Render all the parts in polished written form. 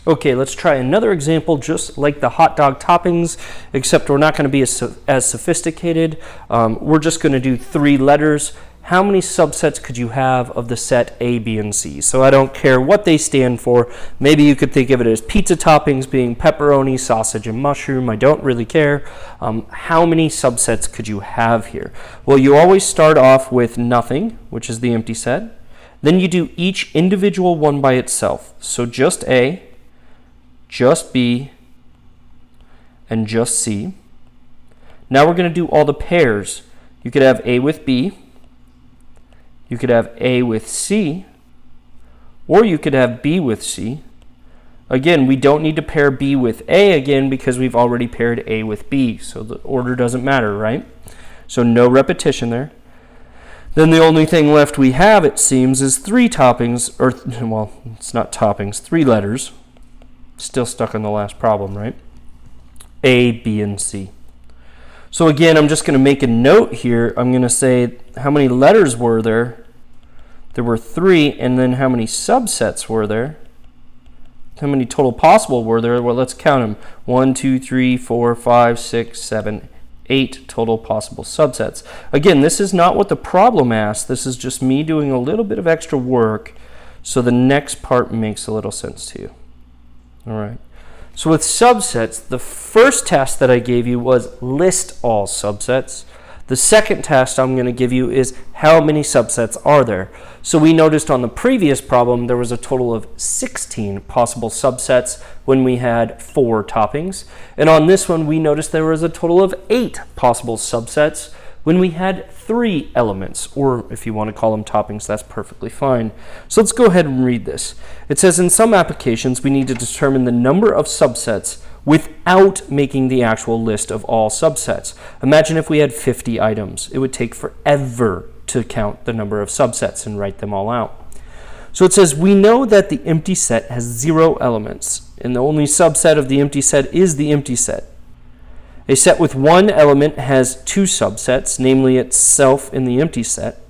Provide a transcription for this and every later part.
Okay, let's try another example just like the hot dog toppings, except we're not going to be as sophisticated. We're just going to do 3 letters. How many subsets could you have of the set A, B, and C? So I don't care what they stand for. Maybe you could think of it as pizza toppings being pepperoni, sausage, and mushroom. I don't really care. How many subsets could you have here? Well, you always start off with nothing, which is the empty set. Then you do each individual one by itself. So just A, just B, and just C. Now we're going to do all the pairs. You could have A with B. You could have A with C, or you could have B with C. Again, we don't need to pair B with A again because we've already paired A with B, so the order doesn't matter, right? So no repetition there. Then the only thing left we have, it seems, is 3 toppings, or, well, it's not toppings, 3 letters. Still stuck on the last problem, right? A, B, and C. So again, I'm just going to make a note here. I'm going to say how many letters were there. There were 3, and then how many subsets were there? How many total possible were there? Well, let's count them. 1, 2, 3, 4, 5, 6, 7, 8 total possible subsets. Again, this is not what the problem asks. This is just me doing a little bit of extra work so the next part makes a little sense to you. All right. So with subsets, the first task that I gave you was list all subsets. The second task I'm going to give you is how many subsets are there. So we noticed on the previous problem there was a total of 16 possible subsets when we had 4 toppings. And on this one we noticed there was a total of 8 possible subsets when we had 3 elements, or if you want to call them toppings, that's perfectly fine. So let's go ahead and read this. It says, in some applications, we need to determine the number of subsets without making the actual list of all subsets. Imagine if we had 50 items. It would take forever to count the number of subsets and write them all out. So it says, we know that the empty set has 0 elements, and the only subset of the empty set is the empty set. A set with 1 element has 2 subsets, namely itself in the empty set.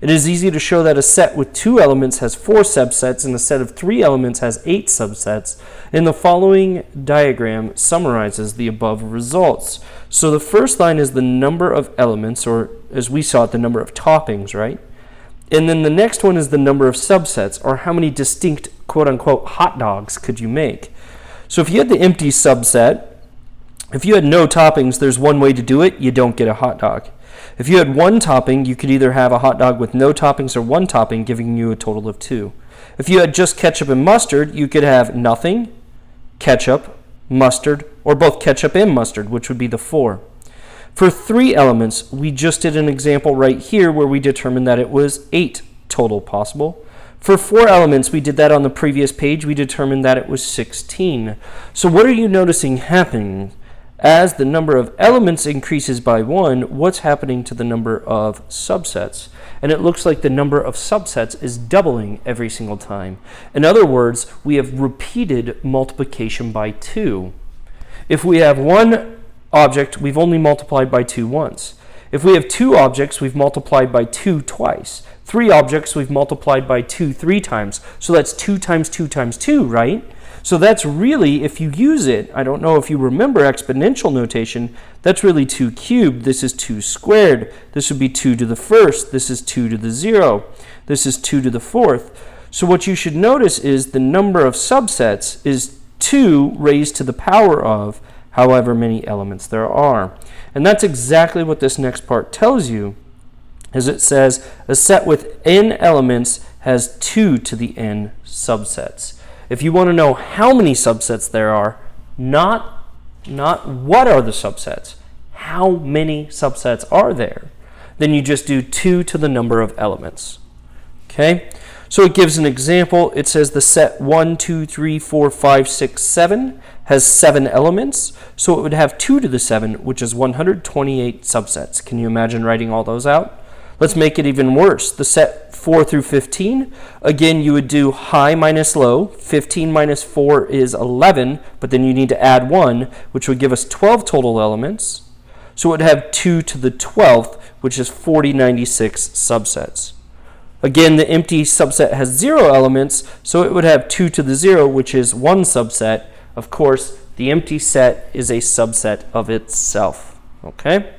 It is easy to show that a set with 2 elements has 4 subsets and a set of 3 elements has 8 subsets. And the following diagram summarizes the above results. So the first line is the number of elements, or as we saw it, the number of toppings, right? And then the next one is the number of subsets, or how many distinct quote-unquote hot dogs could you make. So if you had the empty subset, if you had no toppings, there's one way to do it. You don't get a hot dog. If you had 1 topping, you could either have a hot dog with no toppings or 1 topping, giving you a total of 2. If you had just ketchup and mustard, you could have nothing, ketchup, mustard, or both ketchup and mustard, which would be the 4. For 3 elements, we just did an example right here where we determined that it was 8 total possible. For 4 elements, we did that on the previous page. We determined that it was 16. So what are you noticing happening? As the number of elements increases by 1, what's happening to the number of subsets? And it looks like the number of subsets is doubling every single time. In other words, we have repeated multiplication by 2. If we have 1 object, we've only multiplied by 2 once. If we have 2 objects, we've multiplied by 2 twice. 3 objects, we've multiplied by 2 3 times. So that's 2 times 2 times 2, right? So that's really, if you use it, I don't know if you remember exponential notation, that's really 2 cubed. This is 2 squared. This would be 2 to the first. This is 2 to the 0. This is 2 to the 4th. So what you should notice is the number of subsets is 2 raised to the power of however many elements there are. And that's exactly what this next part tells you, as it says a set with n elements has 2 to the n subsets. If you want to know how many subsets there are, not what are the subsets, how many subsets are there, then you just do 2 to the number of elements. Okay? So it gives an example. It says the set 1, 2, 3, 4, 5, 6, 7 has 7 elements. So it would have 2 to the 7, which is 128 subsets. Can you imagine writing all those out? Let's make it even worse. The set 4 through 15, again, you would do high minus low. 15 minus 4 is 11, but then you need to add 1, which would give us 12 total elements. So it would have 2 to the 12th, which is 4096 subsets. Again, the empty subset has 0 elements, so it would have 2 to the 0, which is one subset. Of course, the empty set is a subset of itself. Okay?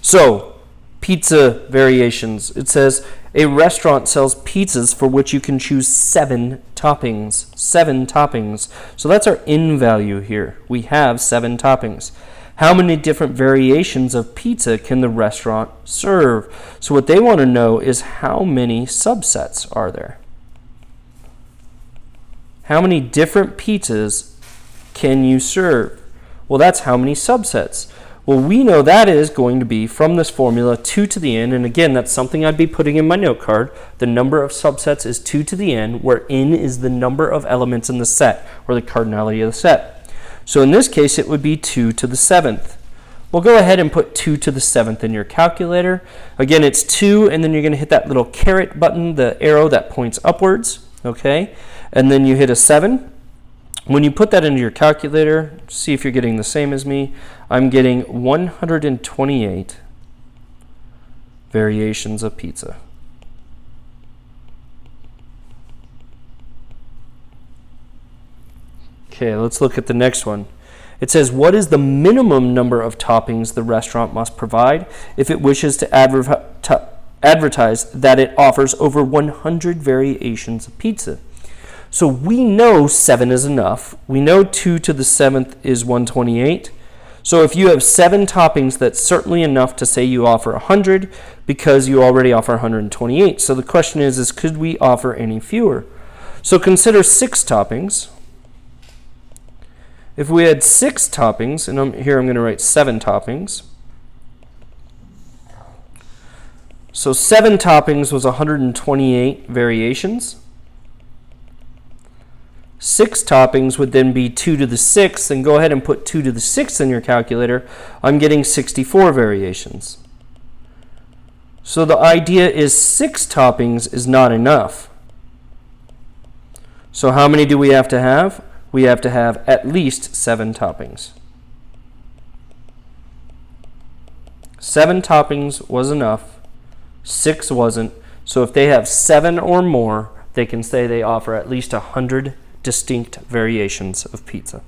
So, pizza variations. It says, a restaurant sells pizzas for which you can choose 7 toppings. 7 toppings. So that's our in value here. We have 7 toppings. How many different variations of pizza can the restaurant serve? So what they want to know is how many subsets are there? How many different pizzas can you serve? Well, that's how many subsets. Well, we know that is going to be, from this formula, 2 to the n, and again, that's something I'd be putting in my note card. The number of subsets is 2 to the n, where n is the number of elements in the set, or the cardinality of the set. So in this case, it would be 2 to the 7th. Well, go ahead and put 2 to the 7th in your calculator. Again, it's 2, and then you're going to hit that little caret button, the arrow that points upwards, okay? And then you hit a 7. When you put that into your calculator, see if you're getting the same as me. I'm getting 128 variations of pizza. Okay, let's look at the next one. It says, what is the minimum number of toppings the restaurant must provide if it wishes to advertise that it offers over 100 variations of pizza? So we know 7 is enough. We know 2 to the 7th is 128. So if you have 7 toppings, that's certainly enough to say you offer 100 because you already offer 128. So the question is could we offer any fewer? So consider 6 toppings. If we had 6 toppings, and here I'm going to write 7 toppings. So 7 toppings was 128 variations. 6 toppings would then be 2 to the 6th, and go ahead and put 2 to the 6th in your calculator. I'm getting 64 variations. So the idea is 6 toppings is not enough. So how many do we have to have? We have to have at least 7 toppings. 7 toppings was enough. 6 wasn't. So if they have 7 or more, they can say they offer at least 100 distinct variations of pizza.